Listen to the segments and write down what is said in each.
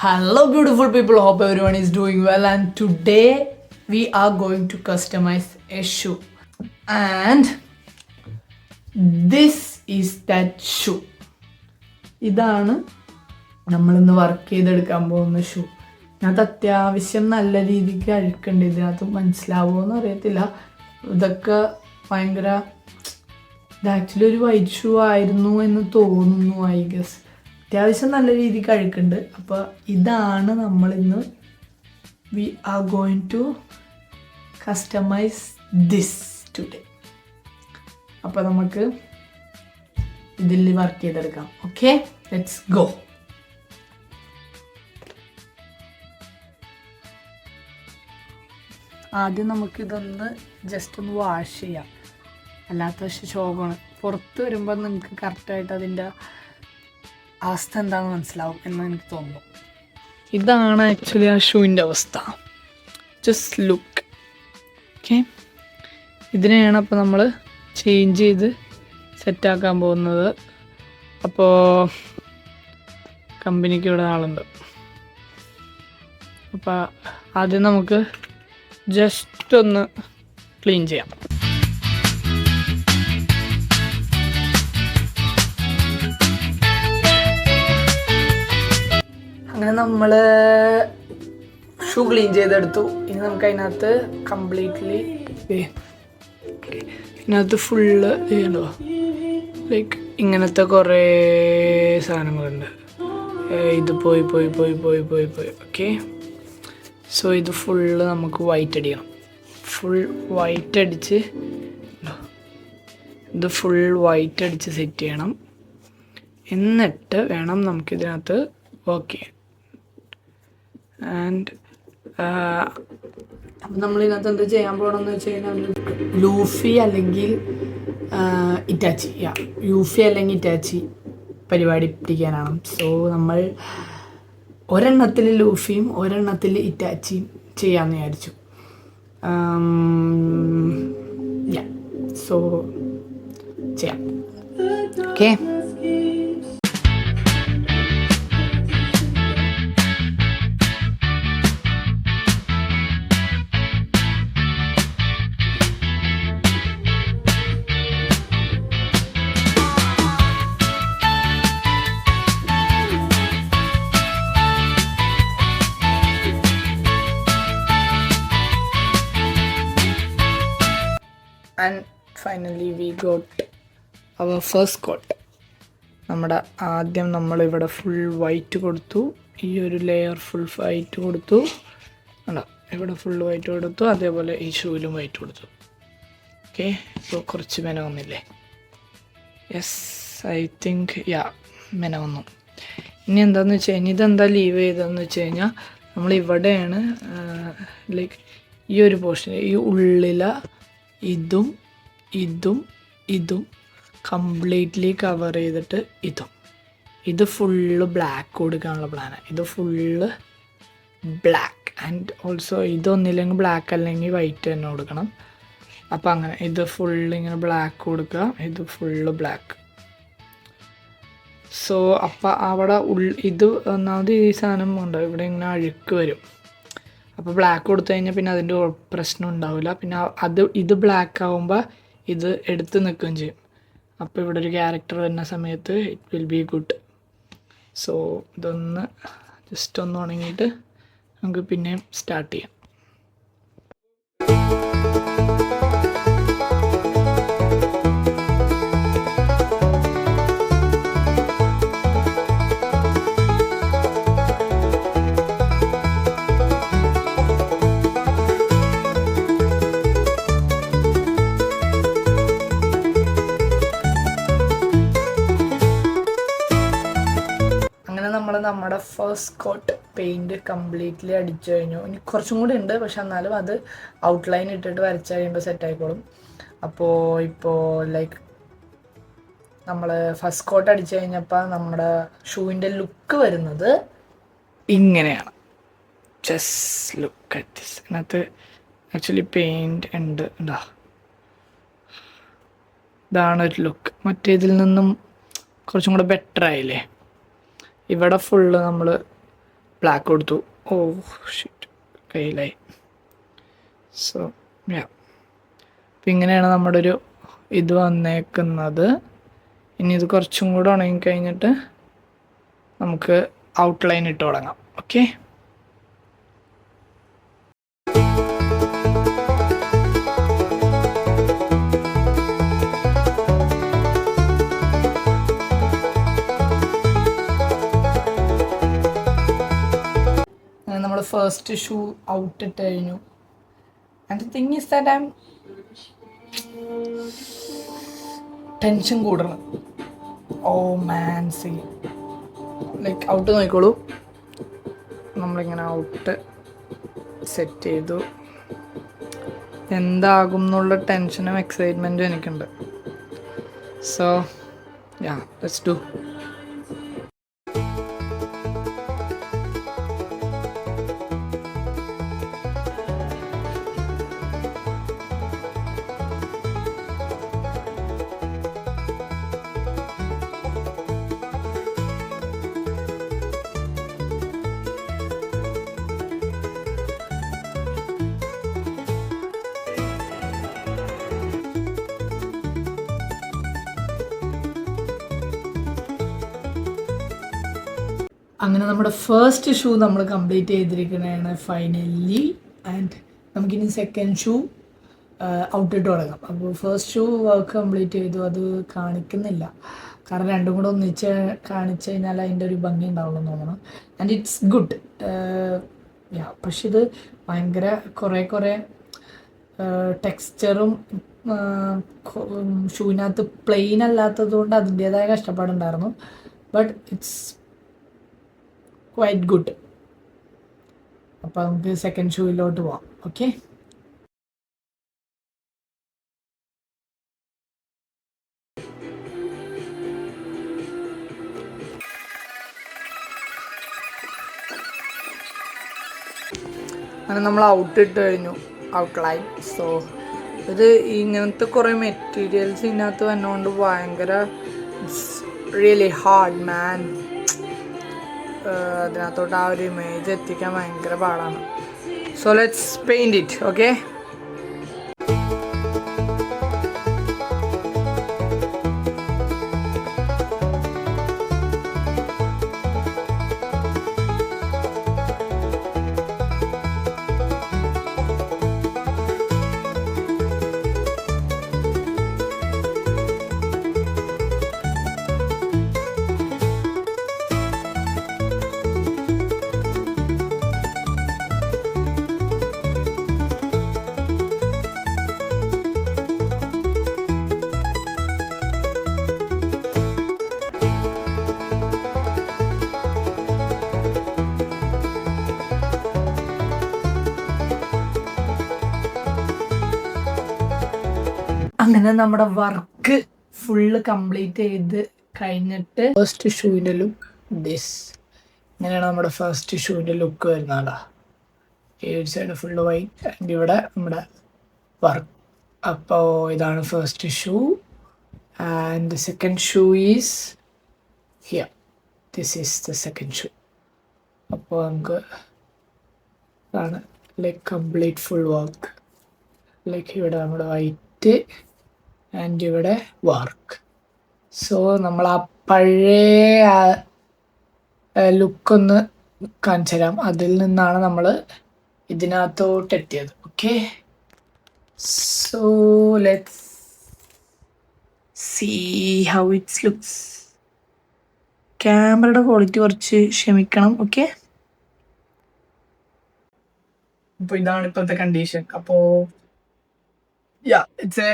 Hello beautiful people, hope everyone is doing well, and today we are going to customize a shoe, and this is that shoe. ഇതാണ് നമ്മളിന്ന് work ചെയ്തെടുക്കാൻ പോകുന്ന shoe. ഇതിനകത്ത് അത്യാവശ്യം നല്ല രീതിക്ക് അഴുക്കുണ്ട്. ഇതിനകത്ത് മനസ്സിലാവുമോ എന്ന് അറിയത്തില്ല. ഇതൊക്കെ ഭയങ്കര ഇത് ആക്ച്വലി ഒരു വൈറ്റ് ഷൂ ആയിരുന്നു എന്ന് തോന്നുന്നു. ഐ ഗസ് അത്യാവശ്യം നല്ല രീതിക്ക് അഴുക്കുണ്ട്. അപ്പോൾ ഇതാണ് നമ്മളിന്ന് we are going to customise this today. അപ്പോൾ നമുക്ക് ഇതിൽ വർക്ക് ചെയ്തെടുക്കാം. Okay, let's go. ആദ്യം നമുക്കിതൊന്ന് ജസ്റ്റ് ഒന്ന് വാഷ് ചെയ്യാം. അല്ലാത്ത ശോകമാണ്. പുറത്ത് വരുമ്പോൾ നിങ്ങൾക്ക് കറക്റ്റായിട്ട് അതിൻ്റെ അവസ്ഥ എന്താണെന്ന് മനസ്സിലാവും എന്ന് എനിക്ക് തോന്നുന്നു. ഇതാണ് ആക്ച്വലി ആ ഷൂവിൻ്റെ അവസ്ഥ. Just look. ഓക്കെ, ഇതിനെയാണ് അപ്പോൾ നമ്മൾ ചേഞ്ച് ചെയ്ത് സെറ്റാക്കാൻ പോകുന്നത്. അപ്പോൾ കമ്പനിക്ക് ഇവിടെ ആളുണ്ട്. അപ്പോൾ ആദ്യം നമുക്ക് ജസ്റ്റ് ഒന്ന് ക്ലീൻ ചെയ്യാം. അങ്ങനെ നമ്മൾ ഷൂ ക്ലീൻ ചെയ്തെടുത്തു. ഇനി നമുക്ക് അതിനകത്ത് കംപ്ലീറ്റ്ലി ഇതിനകത്ത് ഫുള്ള് ചെയ്യണ്ടോ, ലൈക്ക് ഇങ്ങനത്തെ കുറേ സാധനങ്ങളുണ്ട്. ഇത് പോയി പോയി പോയി പോയി പോയി പോയി ഓക്കെ. സോ ഇത് ഫുള്ള് നമുക്ക് വൈറ്റ് അടിക്കണം. ഫുൾ വൈറ്റ് അടിച്ച് ഇത് ഫുൾ വൈറ്റ് അടിച്ച് സെറ്റ് ചെയ്യണം. എന്നിട്ട് വേണം നമുക്കിതിനകത്ത് വർക്ക് ചെയ്യാൻ. ആൻഡ് അപ്പം നമ്മളിതിനകത്ത് എന്ത് ചെയ്യാൻ പോകണമെന്ന് വെച്ച് കഴിഞ്ഞാൽ ലൂഫി അല്ലെങ്കിൽ ഇറ്റാച്ചി യൂഫി അല്ലെങ്കിൽ ഇറ്റാച്ചി പരിപാടി പിടിക്കാനാണ്. സോ നമ്മൾ ഒരെണ്ണത്തിൽ ലൂഫിയും ഒരെണ്ണത്തിൽ ഇറ്റാച്ചിയും ചെയ്യാമെന്ന് വിചാരിച്ചു. സോ ചെയ്യാം. Okay, and finally we got our first coat. ആദ്യം നമ്മളിവിടെ ഫുൾ വൈറ്റ് കൊടുത്തു. ഈ ഒരു ലെയർ ഫുൾ വൈറ്റ് കൊടുത്തു. ഇവിടെ ഫുൾ വൈറ്റ് കൊടുത്തു. അതേപോലെ ഈ ഷൂവിലും വൈറ്റ് കൊടുത്തു. ഓക്കെ, ഇപ്പോൾ കുറച്ച് മെന വന്നില്ലേ? യെസ്, ഐ തിങ്ക് മെന വന്നു. ഇനി എന്താണെന്ന് വെച്ച് കഴിഞ്ഞാൽ ഇതെന്താ ലീവ് ചെയ്തതെന്ന് വെച്ച് കഴിഞ്ഞാൽ നമ്മളിവിടെയാണ് ലൈക്ക് ഈ ഒരു പോർഷൻ, ഈ ഉള്ളിലെ ഇതും ഇതും ഇതും കംപ്ലീറ്റ്ലി കവർ ചെയ്തിട്ട് ഇത് ഫുള്ള് ബ്ലാക്ക് കൊടുക്കാനുള്ള പ്ലാനാണ്. ഇത് ഫുള്ള് ബ്ലാക്ക് ആൻഡ് ഓൾസോ ഇതൊന്നില്ലെങ്കിൽ ബ്ലാക്ക് അല്ലെങ്കിൽ വൈറ്റ് തന്നെ കൊടുക്കണം. അപ്പം അങ്ങനെ ഇത് ഫുള്ള് ഇങ്ങനെ ബ്ലാക്ക് കൊടുക്കുക. ഇത് ഫുള്ള് ബ്ലാക്ക്. സോ അപ്പം അവിടെ ഇത് ഒന്നാമത് ഈ സാധനം ഉണ്ട്, ഇവിടെ ഇങ്ങനെ അഴുക്ക് വരും. അപ്പോൾ ബ്ലാക്ക് കൊടുത്തു കഴിഞ്ഞാൽ പിന്നെ അതിൻ്റെ പ്രശ്നം ഉണ്ടാവില്ല. പിന്നെ ഇത് ബ്ലാക്ക് ആകുമ്പോൾ ഇത് എടുത്ത് നിൽക്കുകയും ചെയ്യും. അപ്പോൾ ഇവിടെ ഒരു ക്യാരക്ടർ വരുന്ന സമയത്ത് it will be good. So ഇതൊന്ന് ജസ്റ്റ് ഒന്ന് ഉണങ്ങിയിട്ട് നമുക്ക് പിന്നെയും സ്റ്റാർട്ട് ചെയ്യാം. നമ്മുടെ ഫസ്റ്റ് കോട്ട് പെയിൻറ്റ് കംപ്ലീറ്റ്ലി അടിച്ചു കഴിഞ്ഞു. ഇനി കുറച്ചും കൂടി ഉണ്ട്, പക്ഷെ എന്നാലും അത് ഔട്ട്ലൈൻ ഇട്ടിട്ട് വരച്ച് കഴിയുമ്പോൾ സെറ്റ് ആയിക്കോളും. ഇപ്പോൾ ലൈക്ക് നമ്മൾ ഫസ്റ്റ് കോട്ട് അടിച്ചു കഴിഞ്ഞപ്പോൾ നമ്മുടെ ഷൂവിൻ്റെ ലുക്ക് വരുന്നത് ഇങ്ങനെയാണ്. Just look at this. ഇതിനകത്ത് ആക്ച്വലി പെയിൻറ്റ് ഉണ്ട്. ഇതാണ് ഒരു ലുക്ക്. മറ്റേതിൽ നിന്നും കുറച്ചും കൂടെ ബെറ്റർ ആയില്ലേ. ഇവിടെ ഫുള്ള് നമ്മൾ ബ്ലാക്ക് കൊടുത്തു. Oh shit, കയ്യിലായി. സോ യാ, അപ്പം ഇങ്ങനെയാണ് നമ്മുടെ ഒരു ഇത് വന്നേക്കുന്നത്. ഇനി ഇത് കുറച്ചും കൂടെ ഉണങ്ങി കഴിഞ്ഞിട്ട് നമുക്ക് ഔട്ട്ലൈൻ ഇട്ട് തുടങ്ങാം. ഓക്കെ, നമ്മൾ ഫസ്റ്റ് ഷൂ ഔട്ട് ഇട്ട് കഴിഞ്ഞു. And the thing is that I M tension കൂടണം. ഓ മാൻ, സി ലൈക്ക് ഔട്ട് നോക്കിക്കോളൂ. നമ്മളിങ്ങനെ ഔട്ട് സെറ്റ് ചെയ്തു. എന്താകും എന്നുള്ള ടെൻഷനും എക്സൈറ്റ്മെൻറ്റും എനിക്കുണ്ട്. So yeah, let's do. അങ്ങനെ നമ്മുടെ ഫസ്റ്റ് ഷൂ നമ്മൾ കംപ്ലീറ്റ് ചെയ്തിരിക്കുന്നതാണ് ഫൈനലി. ആൻഡ് നമുക്കിനി സെക്കൻഡ് ഷൂ ഔട്ടിട്ട് തുടങ്ങാം. അപ്പോൾ ഫസ്റ്റ് ഷൂ വർക്ക് കംപ്ലീറ്റ് ചെയ്തു. അത് കാണിക്കുന്നില്ല, കാരണം രണ്ടും കൂടെ ഒന്നിച്ച് കാണിച്ചു കഴിഞ്ഞാൽ അതിൻ്റെ ഒരു ഭംഗി ഉണ്ടാവുള്ളൂ എന്ന് തോന്നണം. And it's good. പക്ഷെ ഇത് ഭയങ്കര കുറേ ടെക്സ്ചറും ഷൂവിനകത്ത് പ്ലെയിൻ അല്ലാത്തത് കൊണ്ട് അതിൻ്റേതായ കഷ്ടപ്പാടുണ്ടായിരുന്നു. But it's quite good. അപ്പോൾ നമുക്ക് സെക്കൻഡ് ഷൂയിലോട്ട് പോവാം. ഓക്കെ, അങ്ങനെ നമ്മൾ ഔട്ട് ഇട്ട് കഴിഞ്ഞു, ഔട്ട്ലൈൻ. സോ ഇത് ഇങ്ങനത്തെ കുറേ മെറ്റീരിയൽസ് ഇതിനകത്ത് വന്നുകൊണ്ട് ഭയങ്കര റിയലി ഹാർഡ് മാൻ. അതിനകത്തോട്ട് ആ ഒരു ഇമേജ് എത്തിക്കാൻ ഭയങ്കര പാടാണ്. So let's paint it. Okay, അങ്ങനെ നമ്മുടെ വർക്ക് ഫുള്ള് കംപ്ലീറ്റ് ചെയ്ത് കഴിഞ്ഞിട്ട് ഫസ്റ്റ് ഷൂവിൻ്റെ ലുക്ക് ദിസ്. ഇങ്ങനെയാണ് നമ്മുടെ ഫസ്റ്റ് ഷൂവിൻ്റെ ലുക്ക് വരുന്നതാ. ഈ ഒരു സൈഡ് ഫുള്ള് വൈറ്റ് ആൻഡ് ഇവിടെ നമ്മുടെ വർക്ക്. അപ്പോൾ ഇതാണ് first shoe. And the second shoe is here. This is the second shoe. അപ്പോൾ നമുക്ക് ഇതാണ് like complete full work. Like ഇവിടെ നമ്മുടെ വൈറ്റ് ആൻഡ് ഇവിടെ വർക്ക്. സോ നമ്മൾ ആ പഴയ ലുക്കൊന്ന് കാണിച്ചു തരാം. അതിൽ നിന്നാണ് നമ്മൾ ഇതിനകത്തോട്ട് എത്തിയത്. Okay, so let's see how it's looks. ക്യാമറയുടെ ക്വാളിറ്റി കുറച്ച് ക്ഷമിക്കണം. ഓക്കെ, അപ്പോൾ ഇതാണ് ഇപ്പോഴത്തെ കണ്ടീഷൻ. അപ്പോൾ ഇറ്റ്സ് എ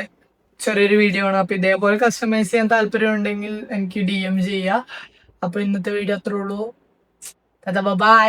ചെറിയൊരു വീഡിയോ ആണ്. അപ്പോൾ ഇതേപോലെ കസ്റ്റമൈസ് ചെയ്യാൻ താല്പര്യം ഉണ്ടെങ്കിൽ എനിക്ക് DM ചെയ്യുക. അപ്പോൾ ഇന്നത്തെ വീഡിയോ അത്രേ ഉള്ളൂ. ബൈ.